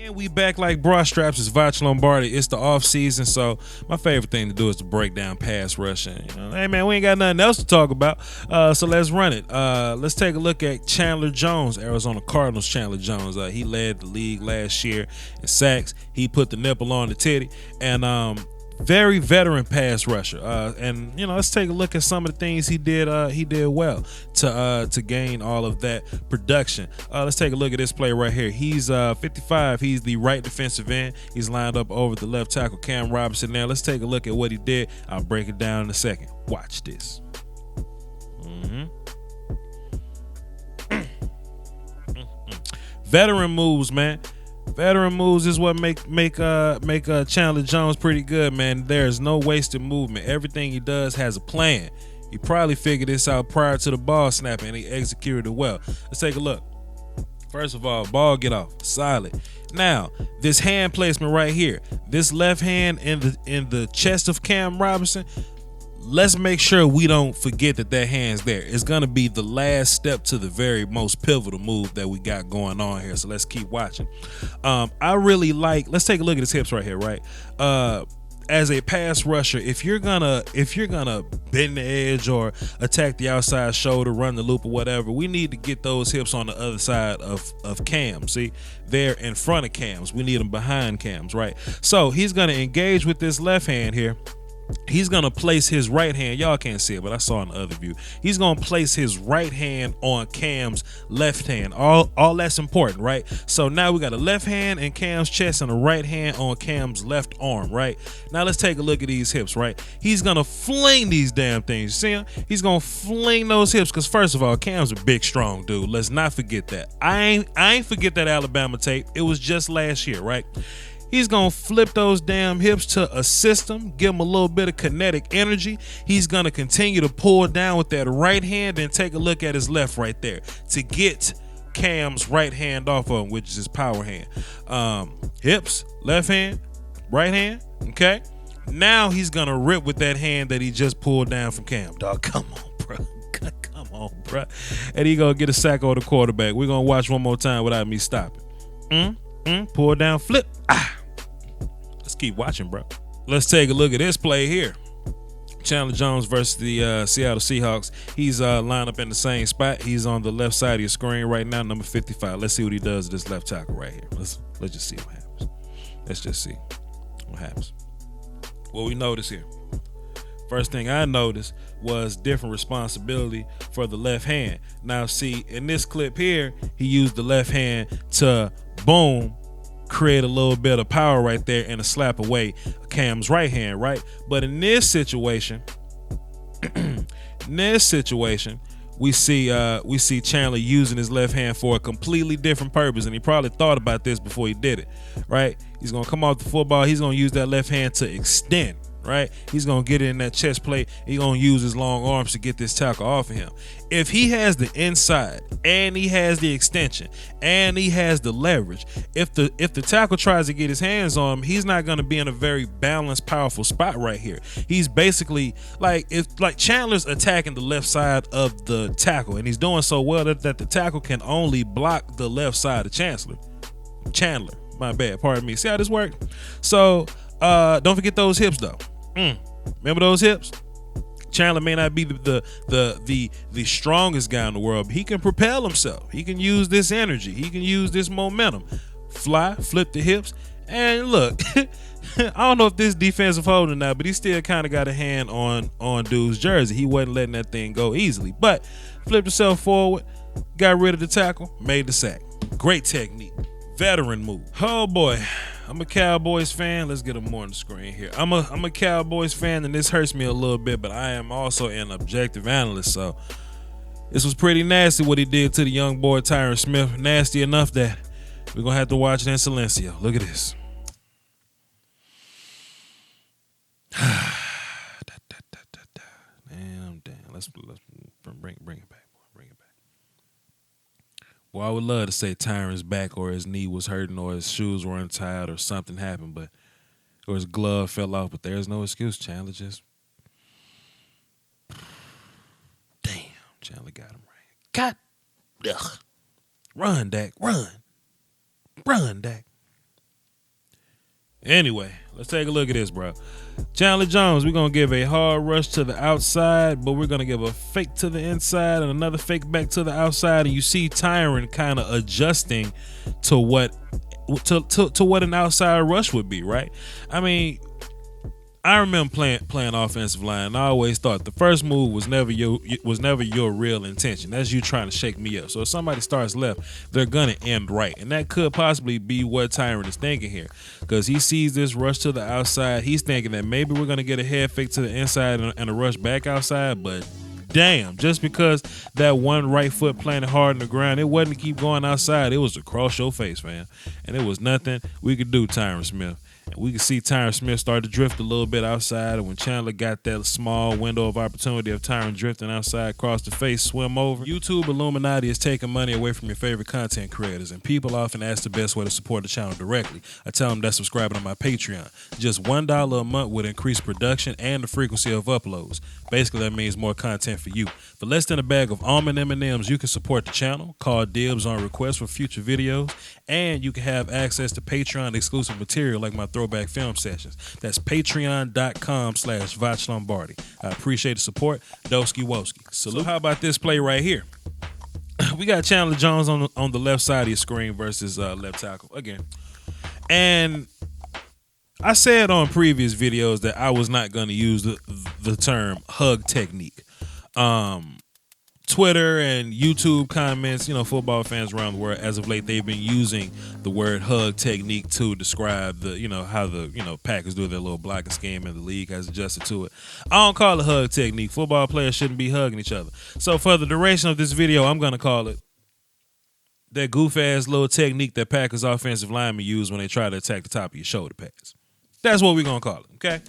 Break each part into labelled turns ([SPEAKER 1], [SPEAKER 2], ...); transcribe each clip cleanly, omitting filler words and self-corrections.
[SPEAKER 1] And we back like bra straps. It's Voch Lombardi. It's the off season, so my favorite thing to do is to break down pass rushing. Hey man, we ain't got nothing else to talk about, so let's run it. Let's take a look at Chandler Jones, Arizona Cardinals. Chandler Jones, he led the league last year in sacks. He put the nipple on the titty, and very veteran pass rusher. And let's take a look at some of the things he did. He did well to gain all of that production. Let's take a look at this play right here. He's 55. He's the right defensive end. He's lined up over the left tackle Cam Robinson. Now let's take a look at what he did. I'll break it down in a second. Watch this. Veteran moves, man. Veteran moves is what make Chandler Jones pretty good, man. There's no wasted movement. Everything he does has a plan. He probably figured this out prior to the ball snapping, and he executed it well. Let's take a look. First of all, ball get off, solid. Now, this hand placement right here, this left hand in the chest of Cam Robinson. Let's make sure we don't forget that hand's there. It's gonna be the last step to the very most pivotal move that we got going on here. So let's keep watching. I really like. Let's take a look at his hips right here. Right, as a pass rusher, if you're gonna bend the edge or attack the outside shoulder, run the loop or whatever, we need to get those hips on the other side of Cam. See, they're in front of Cam's. We need them behind Cam's. Right. So he's gonna engage with this left hand here. He's going to place his right hand. Y'all can't see it, but I saw in the other view. He's going to place his right hand on Cam's left hand. All that's important, right? So now we got a left hand in Cam's chest and a right hand on Cam's left arm, right? Now let's take a look at these hips, right? He's going to fling these damn things. You see him? He's going to fling those hips because, first of all, Cam's a big, strong dude. Let's not forget that. I ain't forget that Alabama tape. It was just last year, right? He's going to flip those damn hips to assist him, give him a little bit of kinetic energy. He's going to continue to pull down with that right hand and take a look at his left right there to get Cam's right hand off of him, which is his power hand. Hips, left hand, right hand, okay? Now he's going to rip with that hand that he just pulled down from Cam. Dog, come on, bro. Come on, bro. And he going to get a sack over the quarterback. We're going to watch one more time without me stopping. Pull down, flip. Let's keep watching, bro. Let's take a look at this play here. Chandler Jones versus the Seattle Seahawks. He's lined up in the same spot. He's on the left side of your screen right now, number 55. Let's see what he does with this left tackle right here. Let's just see what happens. Let's just see what happens. What we notice here. First thing I noticed was different responsibility for the left hand. Now, see, in this clip here, he used the left hand to boom, create a little bit of power right there and a slap away Cam's right hand, right? But in this situation, we see Chandler using his left hand for a completely different purpose, and he probably thought about this before he did it, right? He's gonna come off the football. He's gonna use that left hand to extend. Right, he's gonna get it in that chest plate. He's gonna use his long arms to get this tackle off of him. If he has the inside and he has the extension and he has the leverage, if the tackle tries to get his hands on him, he's not gonna be in a very balanced, powerful spot right here. He's basically like Chandler's attacking the left side of the tackle, and he's doing so well that the tackle can only block the left side of Chandler. My bad, pardon me. See how this worked? So don't forget those hips though. Remember those hips? Chandler may not be the strongest guy in the world, but he can propel himself. He can use this energy. He can use this momentum. Fly, flip the hips, and look. I don't know if this defensive hold or not, but he still kind of got a hand on dude's jersey. He wasn't letting that thing go easily, but flipped himself forward, got rid of the tackle, made the sack. Great technique. Veteran move. Oh boy. I'm a Cowboys fan. Let's get them more on the screen here. I'm a Cowboys fan, and this hurts me a little bit, but I am also an objective analyst, so this was pretty nasty what he did to the young boy Tyron Smith. Nasty enough that we're going to have to watch it in silencio. Look at this. Damn. Let's bring it back. Well, I would love to say Tyron's back or his knee was hurting or his shoes were untied or something happened, or his glove fell off, but there's no excuse. Chandler just, damn, Chandler got him right. Run, Dak, run, Dak. Anyway, let's take a look at this, bro. Chandler Jones, we're going to give a hard rush to the outside, but we're going to give a fake to the inside and another fake back to the outside. And you see Tyron kind of adjusting to what an outside rush would be, right? I mean, I remember playing offensive line, and I always thought the first move was never your real intention. That's you trying to shake me up. So if somebody starts left, they're gonna end right, and that could possibly be what Tyron is thinking here, because he sees this rush to the outside. He's thinking that maybe we're gonna get a head fake to the inside and a rush back outside, but damn, just because that one right foot planted hard in the ground, it wasn't to keep going outside. It was across your face, man, and it was nothing we could do, Tyron Smith. And we can see Tyron Smith start to drift a little bit outside. And when Chandler got that small window of opportunity of Tyron drifting outside across the face, swim over. YouTube Illuminati is taking money away from your favorite content creators. And people often ask the best way to support the channel directly. I tell them that's subscribing to my Patreon. Just $1 a month would increase production and the frequency of uploads. Basically, that means more content for you. For less than a bag of almond M&Ms, you can support the channel, call dibs on requests for future videos, and you can have access to Patreon exclusive material like my throwback film sessions. That's patreon.com/Voch Lombardi. I appreciate the support. Doski Woski. Salute. So how about this play right here? We got Chandler Jones on the left side of your screen versus left tackle again. And I said on previous videos that I was not going to use the term hug technique. Twitter and YouTube comments, football fans around the world, as of late, they've been using the word hug technique to describe how the Packers do their little blocking scheme, and the league has adjusted to it. I don't call it hug technique. Football players shouldn't be hugging each other. So for the duration of this video, I'm going to call it that goof-ass little technique that Packers offensive linemen use when they try to attack the top of your shoulder pads. That's what we're going to call it, okay?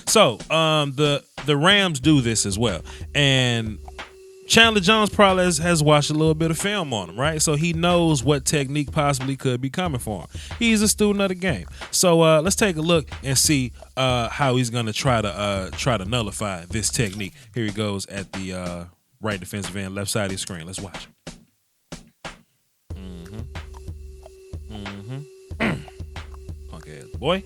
[SPEAKER 1] So the Rams do this as well. And Chandler Jones probably has watched a little bit of film on him, right? So he knows what technique possibly could be coming for him. He's a student of the game. So let's take a look and see how he's going to try to nullify this technique. Here he goes at the right defensive end, left side of the screen. Let's watch. Okay, boy.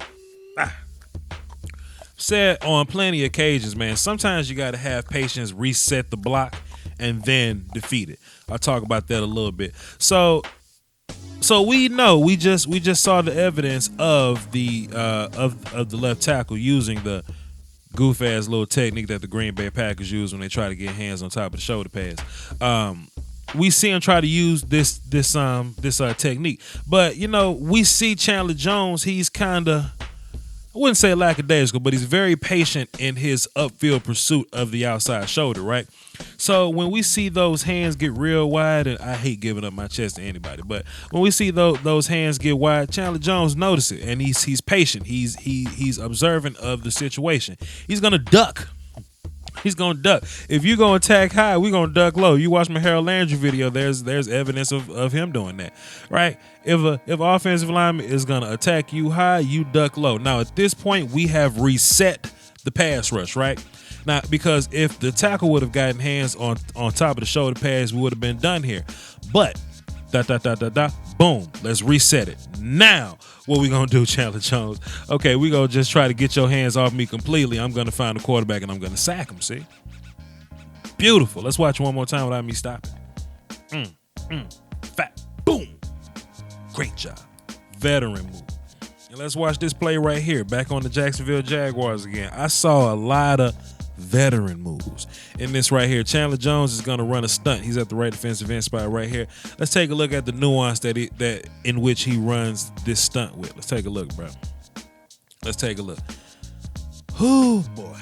[SPEAKER 1] Said on plenty of occasions, man, sometimes you got to have patience, reset the block, and then defeat it. I'll talk about that a little bit. So we know we just saw the evidence of the left tackle using the goof ass little technique that the Green Bay Packers use when they try to get hands on top of the shoulder pads. We see him try to use this technique, but we see Chandler Jones. He's kind of, I wouldn't say lackadaisical, but he's very patient in his upfield pursuit of the outside shoulder, right? So when we see those hands get real wide, and I hate giving up my chest to anybody, but when we see those hands get wide, Chandler Jones notices it, and he's patient. He's observant of the situation. He's gonna duck. He's gonna duck. If you gonna attack high, we gonna duck low. You watch my Harold Landry video. There's evidence of him doing that, right? If offensive lineman is gonna attack you high, you duck low. Now at this point, we have reset the pass rush, right? Now because if the tackle would have gotten hands on top of the shoulder pads, we would have been done here. But boom, let's reset it. Now what we gonna do, Chandler Jones? Okay, we gonna just try to get your hands off me completely. I'm gonna find the quarterback and I'm gonna sack him. See, beautiful. Let's watch one more time without me stopping. Fat, boom, great job, veteran move. And let's watch this play right here. Back on the Jacksonville Jaguars again. I saw a lot of veteran moves in this right here. Chandler Jones is going to run a stunt. He's at the right defensive end spot right here. Let's take a look at the nuance that in which he runs this stunt with. Let's take a look, bro. Let's take a look. Oh boy.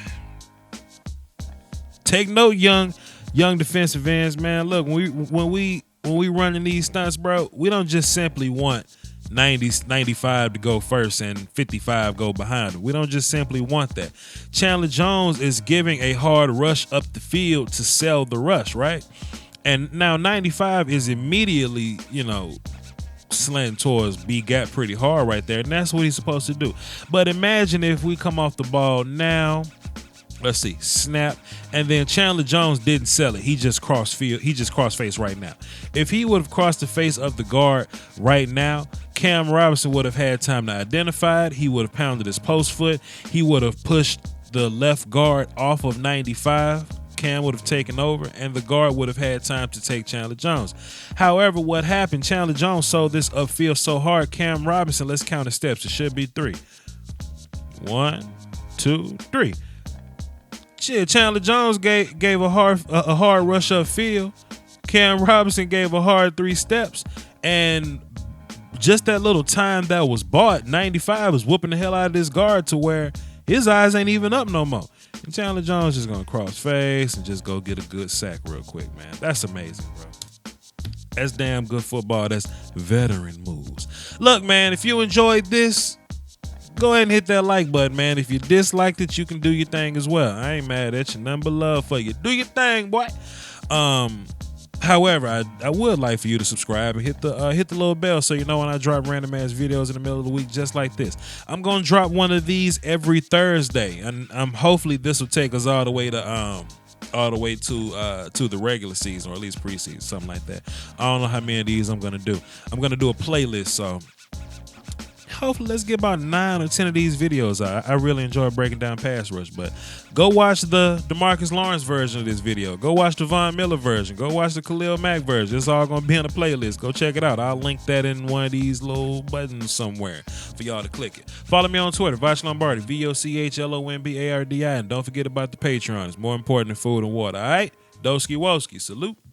[SPEAKER 1] Take note, young defensive ends, man. Look, when we running these stunts, bro, we don't just simply want 95 to go first and 55 go behind him. We don't just simply want that. Chandler Jones is giving a hard rush up the field to sell the rush, right? And now 95 is immediately, slanting towards B gap pretty hard right there, and that's what he's supposed to do. But imagine if we come off the ball now Let's see, snap, and then Chandler Jones didn't sell it. He just crossed field. He just crossed face right now. If he would have crossed the face of the guard right now, Cam Robinson would have had time to identify it. He would have pounded his post foot. He would have pushed the left guard off of 95. Cam would have taken over, and the guard would have had time to take Chandler Jones. However, what happened? Chandler Jones sold this upfield so hard. Cam Robinson, let's count the steps. It should be 3. 1, 2, 3. Shit, Chandler Jones gave a hard rush upfield. Cam Robinson gave a hard 3 steps, and just that little time that was bought, 95 was whooping the hell out of this guard to where his eyes ain't even up no more. And Chandler Jones just gonna cross face and just go get a good sack real quick, man. That's amazing, bro. That's damn good football. That's veteran moves. Look, man, if you enjoyed this, go ahead and hit that like button, man. If you disliked it, you can do your thing as well. I ain't mad at you. Nothing but love for you. Do your thing, boy. However, I would like for you to subscribe and hit the little bell so you know when I drop random ass videos in the middle of the week just like this. I'm gonna drop one of these every Thursday, and hopefully this will take us all the way to the regular season, or at least preseason, something like that. I don't know how many of these I'm gonna do. I'm gonna do a playlist, so hopefully let's get about 9 or 10 of these videos out. I really enjoy breaking down pass rush, but go watch the DeMarcus Lawrence version of this video. Go watch the Von Miller version. Go watch the Khalil Mack version. It's all going to be in a playlist. Go check it out. I'll link that in one of these little buttons somewhere for y'all to click it. Follow me on Twitter, Voch Lombardi, VOCHLOMBARDI, and don't forget about the Patreon. It's more important than food and water, all right? Doski Woski, salute.